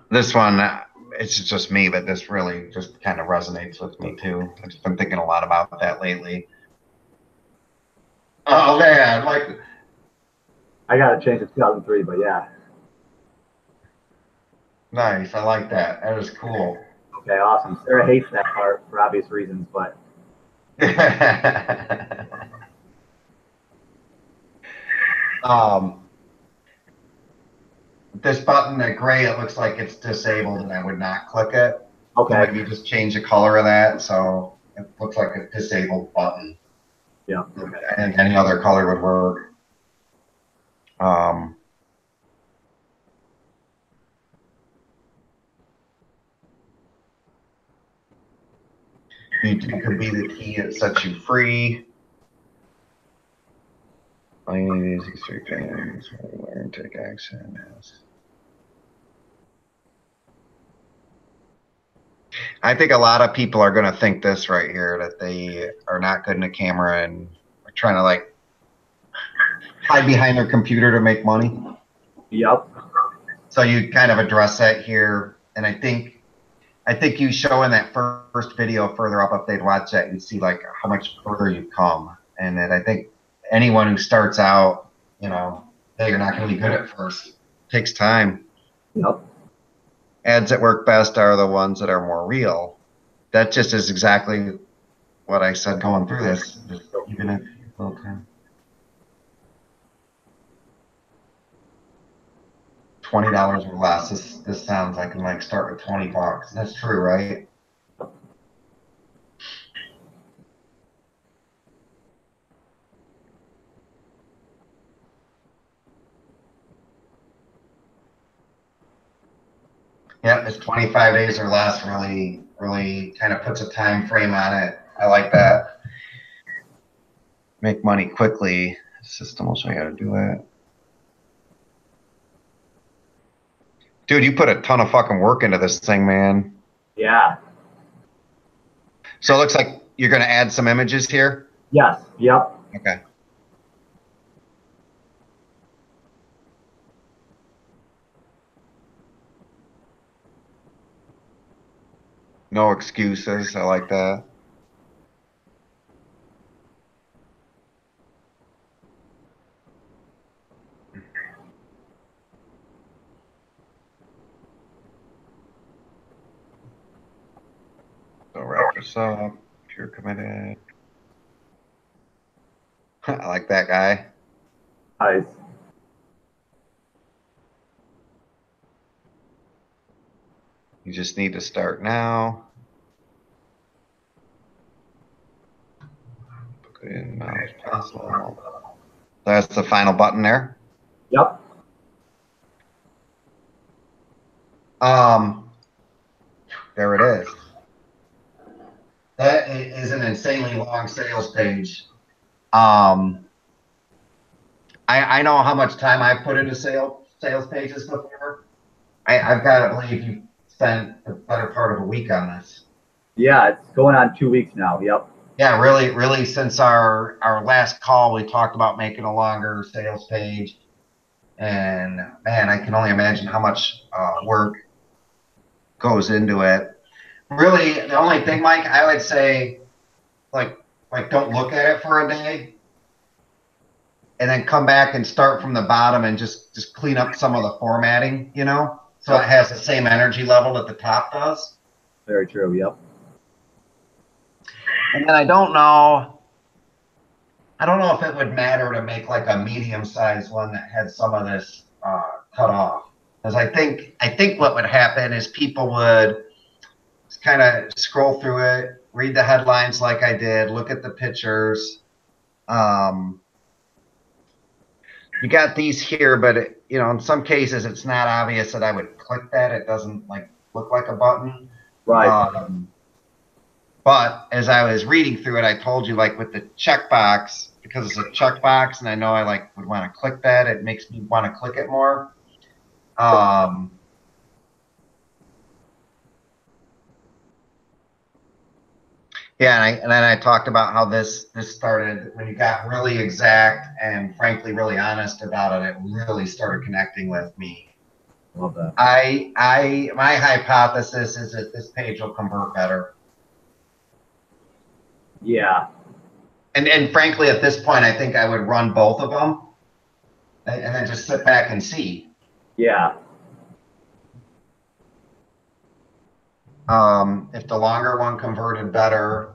This one, it's just me, but this really just kind of resonates with me too. I've just been thinking a lot about that lately. Oh man, like I got to change to 2003, but yeah. nice. I like that. That is cool. Okay, awesome. Sarah hates that part for obvious reasons, but this button, that gray, it looks like it's disabled, and I would not click it. okay. So maybe just change the color of that so it looks like a disabled button. Yeah. Okay. And any other color would work. YouTube could be the key. It sets you free. I need these three things. Learn, take action. I think a lot of people are going to think this right here, that they are not good in the camera and are trying to like hide behind their computer to make money. Yep. So you kind of address that here, and I think you show in that first video further up, if they'd watch that, you'd see like how much further you've come, and that I think anyone who starts out, you know, they're not going to be good at first. It takes time. Yep. Ads that work best are the ones that are more real. That just is exactly what I said going through this. Even if okay. $20 or less. This sounds like I can like start with $20. That's true, right? Yep, it's 25 days or less. Really kind of puts a time frame on it. I like that. Make money quickly. System will show you how to do it. Dude, you put a ton of fucking work into this thing, man. Yeah. So it looks like you're going to add some images here? Yes. Yep. Okay. No excuses. I like that. So wrap this up. If you're committed. I like that guy. Nice. You just need to start now. That's the final button there. Yep. There it is. That is an insanely long sales page. I know how much time I've put into sales pages before. I've got to believe you spent the better part of a week on this. Yeah, it's going on 2 weeks now. Yep. Yeah, really, since our last call, we talked about making a longer sales page. And man, I can only imagine how much work goes into it. Really, the only thing, Mike, I would say, like don't look at it for a day, and then come back and start from the bottom and just clean up some of the formatting, you know, so it has the same energy level that the top does. Very true. Yep. And then I don't know if it would matter to make like a medium-sized one that had some of this cut off, because I think what would happen is people would kind of scroll through it, read the headlines like I did, look at the pictures. You got these here, but in some cases it's not obvious that I would click that. It doesn't like look like a button. Right. But as I was reading through it, I told you, like with the checkbox, because it's a checkbox and I know I would want to click that, it makes me want to click it more. Yeah, and then I talked about how this started when you got really exact and frankly really honest about it. It really started connecting with me. Love that. My hypothesis is that this page will convert better. Yeah. And frankly, at this point, I think I would run both of them and then just sit back and see. Yeah. If the longer one converted better.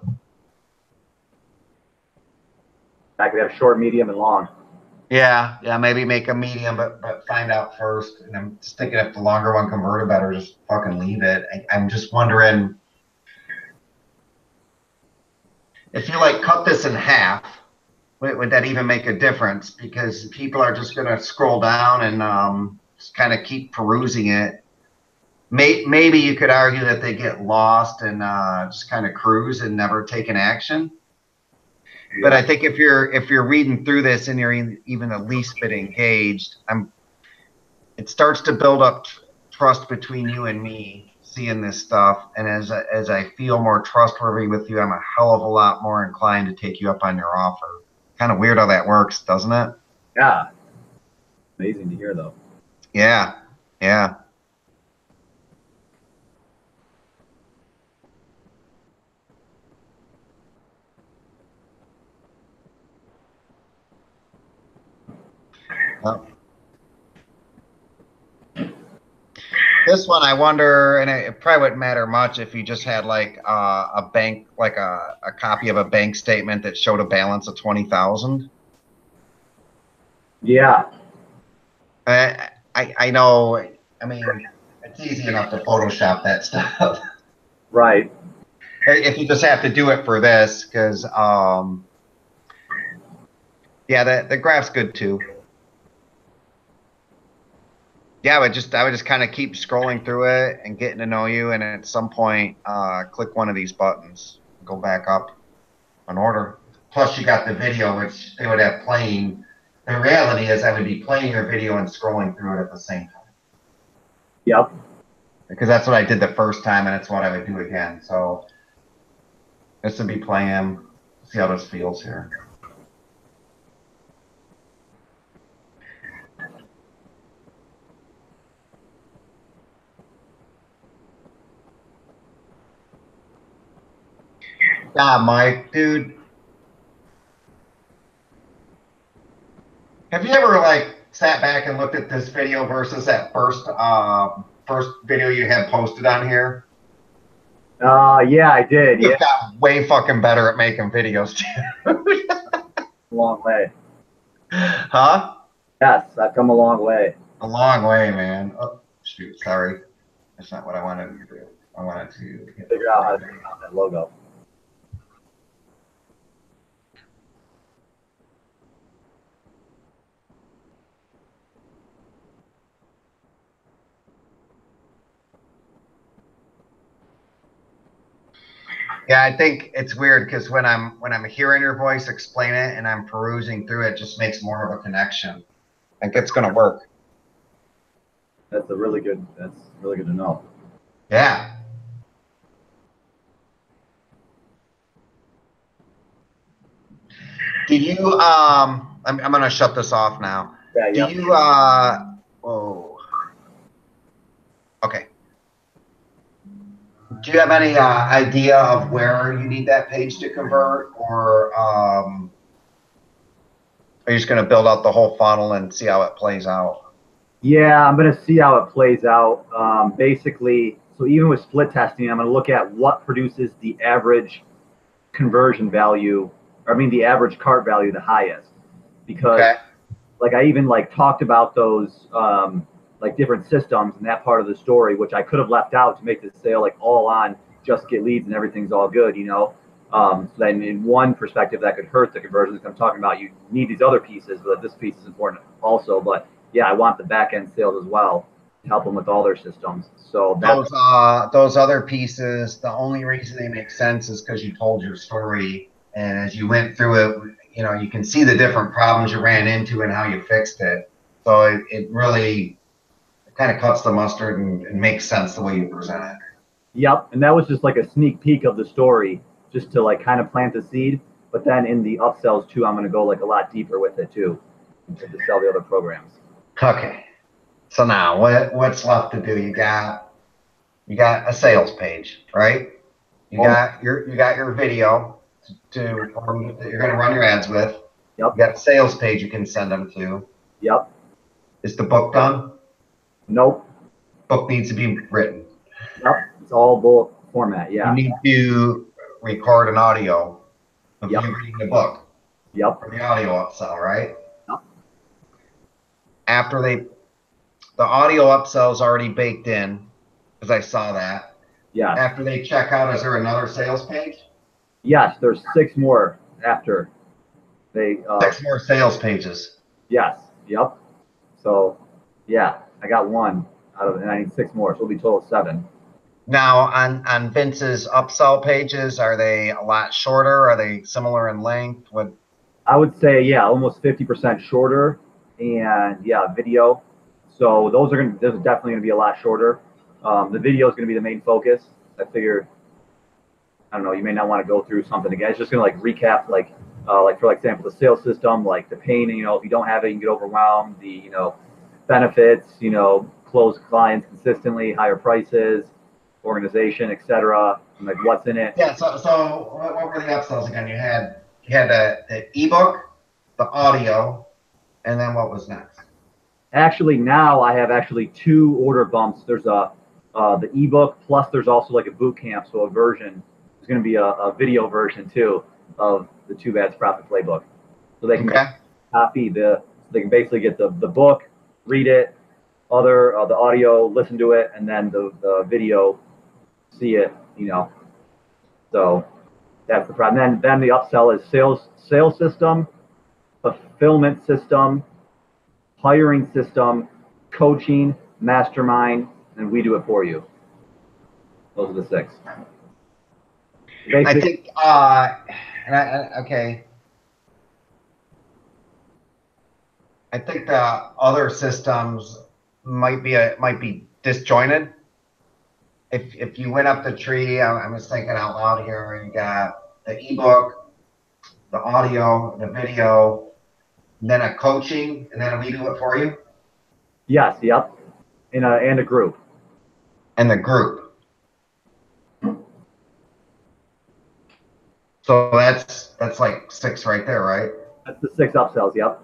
I could have short, medium, and long. Yeah, maybe make a medium, but find out first. And I'm just thinking if the longer one converted better, just fucking leave it. I'm just wondering if you cut this in half, would that even make a difference? Because people are just going to scroll down and just kind of keep perusing it. Maybe you could argue that they get lost and just kind of cruise and never take an action. Yeah. But I think if you're reading through this and you're even the least bit engaged, it starts to build up trust between you and me seeing this stuff. And as I feel more trustworthy with you, I'm a hell of a lot more inclined to take you up on your offer. Kind of weird how that works, doesn't it? Yeah. Amazing to hear, though. Yeah. This one, I wonder, and it probably wouldn't matter much if you just had a bank, a copy of a bank statement that showed a balance of 20,000. Yeah. I know. I mean, it's easy enough to Photoshop that stuff. Right. If you just have to do it for this, because yeah, the graph's good too. Yeah, I would just kind of keep scrolling through it and getting to know you, and at some point, click one of these buttons, go back up an order. Plus, you got the video, which they would have playing. The reality is, I would be playing your video and scrolling through it at the same time. Yep. Because that's what I did the first time, and it's what I would do again. So this would be playing. See how this feels here. Yeah, Mike, dude. Have you ever sat back and looked at this video versus that first video you had posted on here? Yeah, I did. You've got way fucking better at making videos too. Long way. Huh? Yes, I've come a long way. A long way, man. Oh, shoot, sorry. That's not what I wanted to do. I wanted to figure out how to do that logo. Yeah, I think it's weird because when I'm hearing your voice explain it and I'm perusing through it, just makes more of a connection. I think it's gonna work. That's really good to know. Yeah. Do you I'm gonna shut this off now. Yeah, Do yep. you oh okay. Do you have any idea of where you need that page to convert, or are you just gonna build out the whole funnel and see how it plays out? Yeah, I'm going to see how it plays out. Basically, so even with split testing, I'm going to look at what produces the average conversion value, or I mean the average cart value the highest. Because Okay. like I even like talked about those like different systems in that part of the story, which I could have left out to make the sale like all on just get leads and everything's all good, you know. So then in one perspective that could hurt the conversions. I'm talking about you need these other pieces, but this piece is important also. But yeah, I want the back end sales as well to help them with all their systems. So that's Those other pieces, the only reason they make sense is because you told your story, and as you went through it, you can see the different problems you ran into and how you fixed it. So it really kind of cuts the mustard and makes sense the way you present it. yep. And that was just like a sneak peek of the story, just to like kind of plant the seed. But then in the upsells too, I'm going to go like a lot deeper with it too, to sell the other programs. Okay. So now what's left to do? You got a sales page, right? Almost. You got your video that you're going to run your ads with. You Yep. got a sales page you can send them to. Yep. Is the book done? Nope. Book needs to be written. Yep. It's all bullet format. You Yeah. need to record an audio of Yep. you reading the book Yep. for the audio upsell, right? Yep. After the audio upsell is already baked in, because I saw that. Yes. After they check out, is there another sales page? Yes. There's six more after they. 6 more sales pages. Yes. Yep. So, yeah, I got one out of, and I need six more, so it'll be total of seven. Now, on Vince's upsell pages, are they a lot shorter? Are they similar in length? What? I would say, yeah, almost 50% shorter, and yeah, video. So those are definitely gonna be a lot shorter. The video is gonna be the main focus. I figured, I don't know, you may not want to go through something again. It's just gonna like recap, like for example, the sales system, like the pain. You know, if you don't have it, you can get overwhelmed. The benefits, close clients consistently, higher prices, organization, etc. And like what's in it. Yeah. So what were the upsells again? You had the ebook, the audio, and then what was next? Actually, now I have actually two order bumps. There's the ebook plus there's also like a boot camp, so a version. There's going to be a video version too of the Two Bats Profit Playbook, so they can copy they can basically get the book, read it, the audio, listen to it, and then the video, see it. So that's the problem. Then the upsell is sales system, fulfillment system, hiring system, coaching, mastermind, and we do it for you. Those are the six. I Basically, think, okay. I think the other systems might be disjointed. If you went up the tree, I'm just thinking out loud here. You got the ebook, the audio, the video, and then a coaching, and then we do it for you. yes, yep, and a group. And the group. So that's like 6 right there, right? That's the six upsells, yep.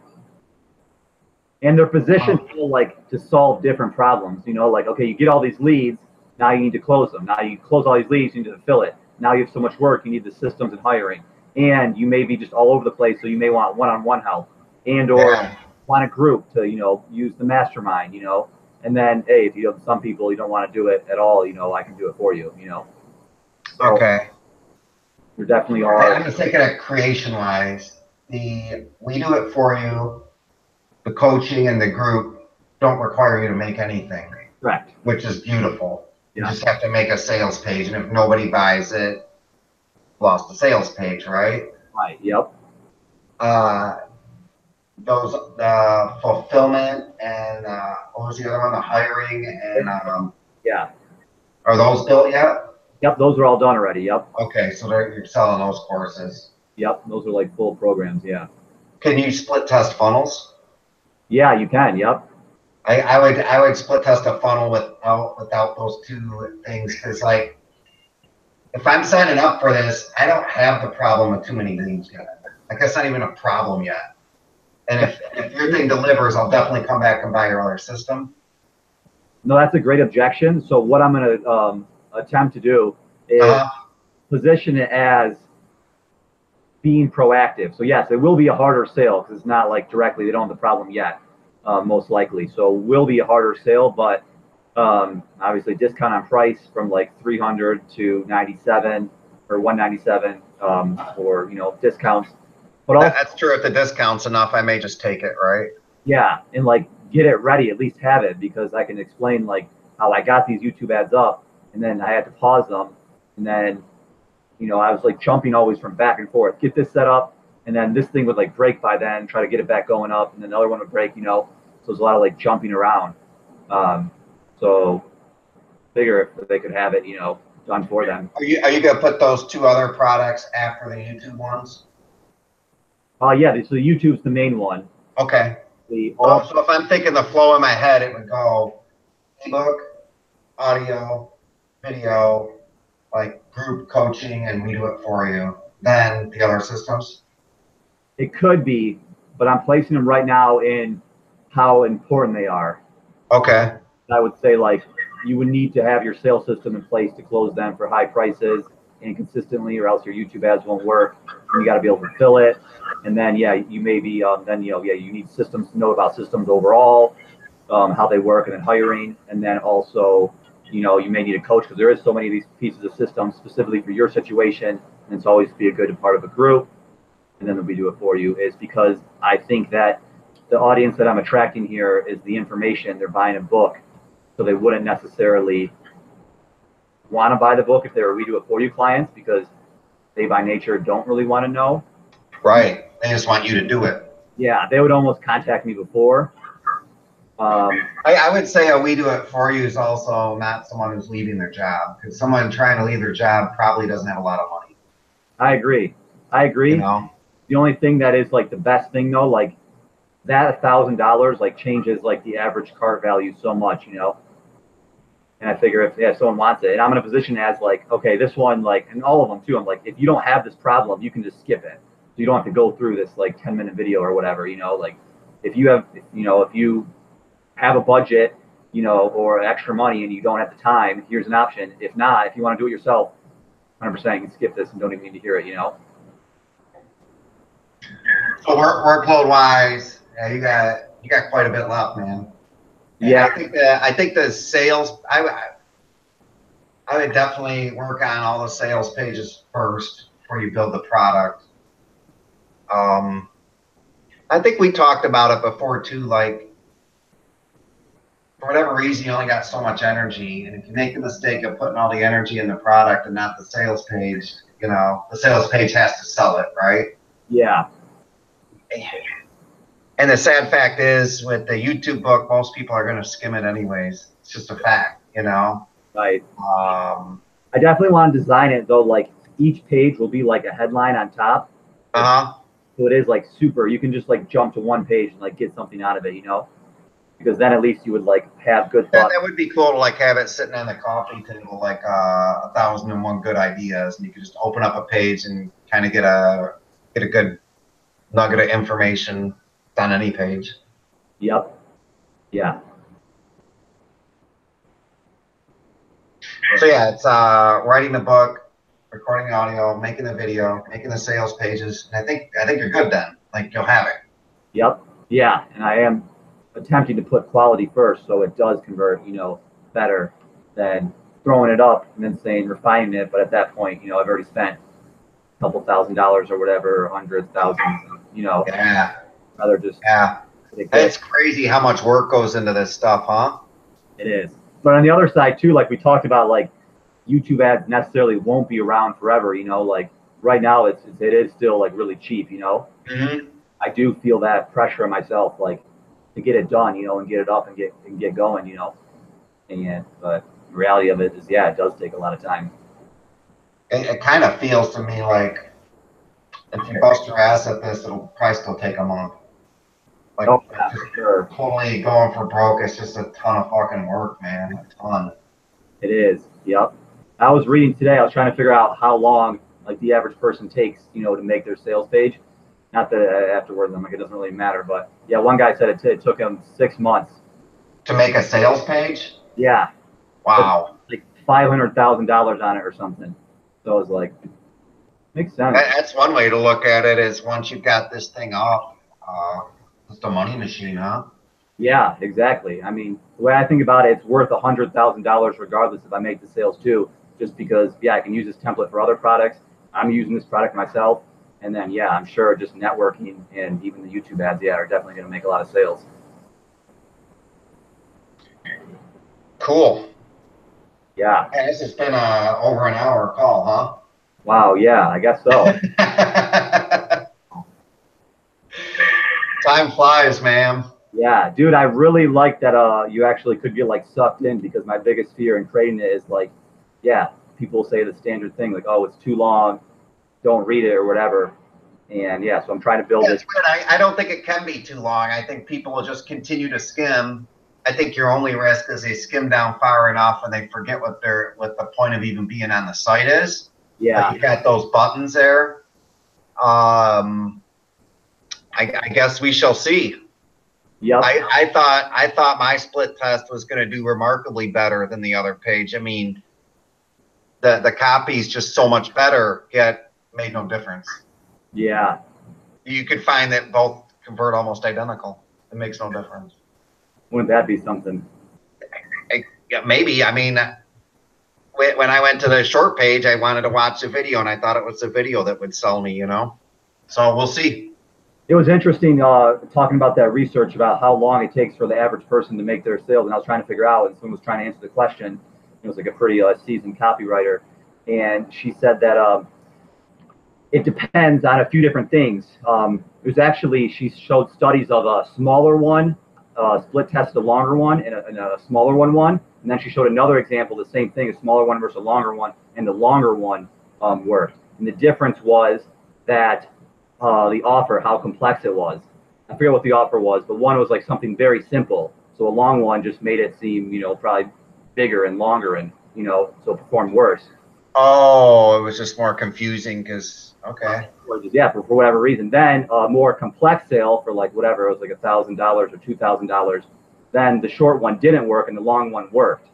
And they're positioned like to solve different problems. Like okay, you get all these leads, now you need to close them. Now you close all these leads, you need to fill it. Now you have so much work, you need the systems and hiring. And you may be just all over the place, so you may want one-on-one help, or want a group to use the mastermind. And then hey, if you have some people you don't want to do it at all, I can do it for you. So okay. There definitely are. I'm just thinking of creation-wise. We do it for you. The coaching and the group don't require you to make anything. Correct. Which is beautiful. You Yeah. just have to make a sales page, and if nobody buys it, lost the sales page, right? Right. Yep. Uh, those fulfillment and what was the other one? The hiring and Yeah. are those built yet? Yep. Those are all done already. Yep. Okay, so you're selling those courses. Yep. Those are like full programs. Yeah. Can you split test funnels? Yeah, you can. Yep. I would split test a funnel without those two things because like if I'm signing up for this, I don't have the problem with too many leads yet. Like that's not even a problem yet. And if your thing delivers, I'll definitely come back and buy your other system. No, that's a great objection. So what I'm going to attempt to do is position it as being proactive. So yes, it will be a harder sale because it's not like directly they don't have the problem yet, most likely. So it will be a harder sale, but obviously discount on price from like 300 to 97 or 197 or discounts. But also, That's true. If the discount's enough, I may just take it, right? yeah, and like get it ready, at least have it because I can explain like how I got these YouTube ads up and then I had to pause them and then I was like jumping always from back and forth, get this set up, and then this thing would like break by then, try to get it back going up, and then another one would break, So there's a lot of like jumping around. So figure if they could have it, done for them. Are you gonna put those two other products after the YouTube ones? Yeah, so YouTube's the main one. Okay. So if I'm thinking the flow in my head, it would go ebook, audio, video, like group coaching, and we do it for you. Then the other systems. It could be, but I'm placing them right now in how important they are. Okay. I would say like you would need to have your sales system in place to close them for high prices and consistently, or else your YouTube ads won't work. And you got to be able to fill it. And then you may be you need systems to know about systems overall, how they work, and then hiring, and then also you may need a coach because there is so many of these pieces of systems specifically for your situation, and it's always be a good part of a group. And then we do it for you is because I think that the audience that I'm attracting here is the information. They're buying a book, so they wouldn't necessarily want to buy the book if they were we do it for you clients because they by nature don't really want to know. Right. They just want you to do it. Yeah, they would almost contact me before. I would say a we do it for you is also not someone who's leaving their job because someone trying to leave their job probably doesn't have a lot of money. I agree. The only thing that is like the best thing though, like that $1,000 like changes like the average cart value so much, And I figure if someone wants it, and I'm in a position as like, okay, this one like, and all of them too. I'm like, if you don't have this problem, you can just skip it. So you don't have to go through this like 10-minute video or whatever, Like if you have, if you have a budget, or extra money and you don't have the time, here's an option. If not, if you want to do it yourself, 100% you can skip this and don't even need to hear it, So workload wise, yeah, you got quite a bit left, man. And yeah, I think the sales. I would definitely work on all the sales pages first before you build the product. I think we talked about it before too. Like for whatever reason, you only got so much energy, and if you make the mistake of putting all the energy in the product and not the sales page, the sales page has to sell it, right? Yeah. And the sad fact is, with the YouTube book, most people are going to skim it anyways. It's just a fact, Right. I definitely want to design it though. Like each page will be like a headline on top. So it is like super. You can just like jump to one page and like get something out of it, Because then at least you would like have good thoughts. That would be cool to like have it sitting on the coffee table, like 1,001 good ideas, and you could just open up a page and kind of get a good nugget of information on any page. Yep. Yeah. So yeah, it's writing the book, recording the audio, making the video, making the sales pages, and I think you're good then. Like you'll have it. Yep. Yeah, and I am attempting to put quality first, so it does convert, better than throwing it up and then saying refining it. But at that point, I've already spent a couple $1,000s or whatever, or hundreds, thousands, Yeah. Rather just It's crazy how much work goes into this stuff, huh? It is. But on the other side too, like we talked about, like YouTube ads necessarily won't be around forever. Like right now it is still like really cheap, you know. Hmm. I do feel that pressure on myself, like to get it done, you know, and get it up and get going, you know. And but the reality of it is, yeah, it does take a lot of time. It kind of feels to me like if you bust your ass at this, it'll probably still take a month. Oh Like yeah, just for sure. totally going for broke. It's just a ton of fucking work, man. A ton. It is. Yep. I was reading today. I was trying to figure out how long like the average person takes, you know, to make their sales page. Not that afterwards, I'm like, it doesn't really matter. But yeah, one guy said it took him 6 months. To make a sales page? Yeah, but Wow. like $500,000 on it or something. So I was like, makes sense. That's one way to look at it is once you've got this thing off, uh, just a money machine, huh? Yeah, exactly. I mean, the way I think about it, it's worth $100,000 regardless if I make the sales too, just because yeah, I can use this template for other products. I'm using this product myself, and then yeah, I'm sure just networking and even the YouTube ads, yeah, are definitely going to make a lot of sales. Cool. Yeah. Hey, this has been over an hour call, Wow. Yeah, I guess so. huh? Time flies, man. Yeah, dude, I really like that. You actually could get like sucked in because my biggest fear in creating it is like, yeah, people say the standard thing like, oh, it's too long, don't read it or whatever. And yeah, so I'm trying to build Yeah, it. it's good. I don't think it can be too long. I think people will just continue to skim. I think your only risk is they skim down far enough and they forget what the point of even being on the site is. But Yeah. you've got those buttons there. Um, I guess we shall see. Yep. I thought my split test was going to do remarkably better than the other page. I mean, the copy is just so much better, yet made no difference. Yeah. You could find that both convert almost identical. It makes no difference. Wouldn't that be something? Yeah, maybe. I mean, when I went to the short page, I wanted to watch the video, and I thought it was the video that would sell me. So we'll see. It was interesting talking about that research about how long it takes for the average person to make their sales. And I was trying to figure out, and someone was trying to answer the question. It was like a pretty seasoned copywriter. And she said that it depends on a few different things. It was actually, she showed studies of a smaller one, split test a longer one, and a smaller one. And then she showed another example, the same thing, a smaller one versus a longer one, and the longer one worked. And the difference was that the offer, how complex it was. I forget what the offer was, but one was like something very simple. So a long one just made it seem, you know, probably bigger and longer and, you know, so it performed worse. Oh, it was just more confusing because okay. Yeah, for whatever reason. Then a more complex sale for like whatever, it was like $1,000 or $2,000. Then the short one didn't work and the long one worked.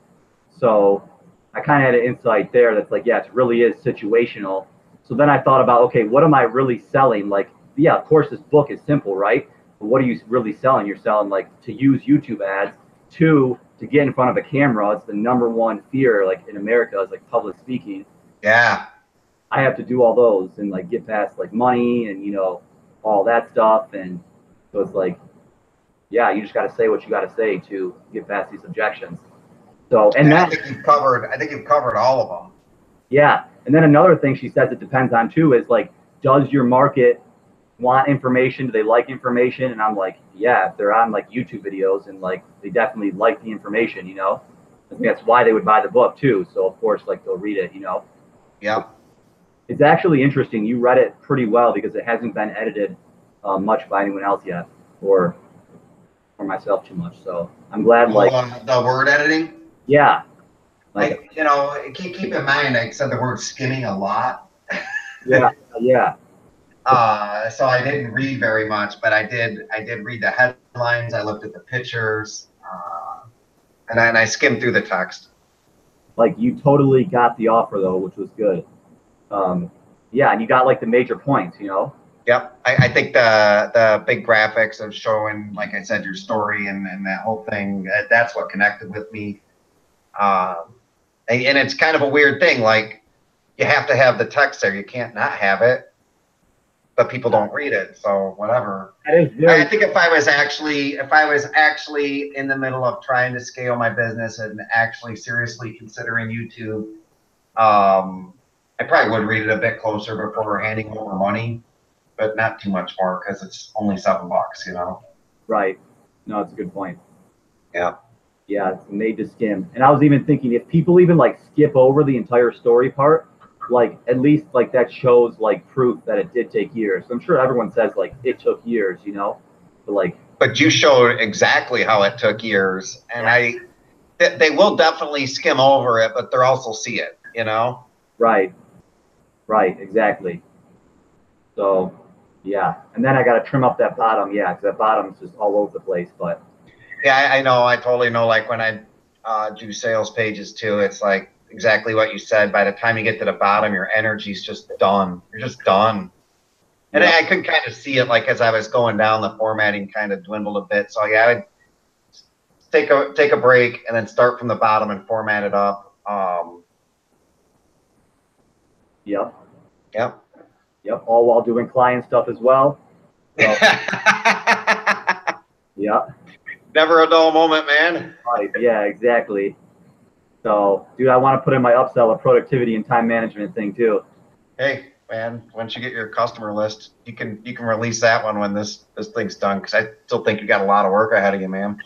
So I kind of had an insight there that's like, yeah, it really is situational. So then I thought about, okay, what am I really selling? Like, yeah, of course, this book is simple, right? But what are you really selling? You're selling like to use YouTube ads, to get in front of a camera. It's the number one fear, like in America, is like public speaking. Yeah. I have to do all those and like get past like money and you know all that stuff and so it's like yeah you just got to say what you got to say to get past these objections. So and I that think you've covered. I think you've covered all of them. yeah and then another thing she says it depends on too is like does your market want information, do they like information, and I'm like yeah if they're on like YouTube videos and like they definitely like the information, you know. I think that's why they would buy the book too, so of course like they'll read it, you know. Yep. It's actually interesting. You read it pretty well because it hasn't been edited much by anyone else yet, or myself too much. So I'm glad. Like, The word editing. yeah, like, Keep in mind, I said the word skimming a lot. yeah, yeah, So I didn't read very much, but I did read the headlines. I looked at the pictures, and I skimmed through the text. like you totally got the offer though, which was good. Um, yeah, and you got like the major points, you know. Yep. I think the big graphics of showing, like I said, your story and that whole thing, that's what connected with me. And it's kind of a weird thing. Like you have to have the text there. You can't not have it, but people don't read it. So whatever. That is very. I think if I was actually in the middle of trying to scale my business and actually seriously considering YouTube, I probably would read it a bit closer before handing over money, but not too much more because it's only $7, you know? Right. No, it's a good point. Yeah. Yeah, it's made to skim. And I was even thinking if people even like skip over the entire story part, like at least like that shows like proof that it did take years. I'm sure everyone says like it took years, you know, but like But you showed exactly how it took years. And they will definitely skim over it, but they'll also see it, you know? right, right, exactly. So yeah, and then I got to trim up that bottom, yeah, because that bottom's just all over the place. But Yeah, I know. I totally know. Like when I do sales pages too, it's like exactly what you said. By the time you get to the bottom, your energy's just done. You're just done. And yeah, I could kind of see it like as I was going down, the formatting kind of dwindled a bit. So yeah, I would take a break and then start from the bottom and format it up. yep, Yep. yep, all while doing client stuff as well. So yeah, Never a dull moment, man. right, yeah, exactly. So, dude, I want to put in my upsell of productivity and time management thing too. Hey, man, once you get your customer list, you can release that one when this thing's done because I still think you got a lot of work ahead of you, man.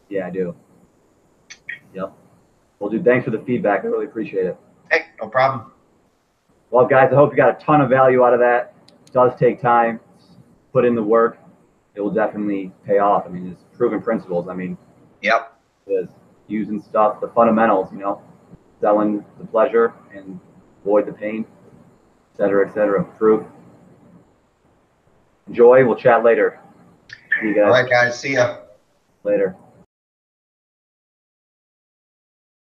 Yeah, I do. Yep. Well, dude, thanks for the feedback. I really appreciate it. Hey, no problem. Well, guys, I hope you got a ton of value out of that. It does take time. Put in the work. It will definitely pay off. I mean, it's proven principles. I mean, Yep. it's using stuff, the fundamentals, you know, selling the pleasure and avoid the pain, et cetera, et cetera. Proof. Enjoy. We'll chat later. See you All guys right, guys. See ya. later.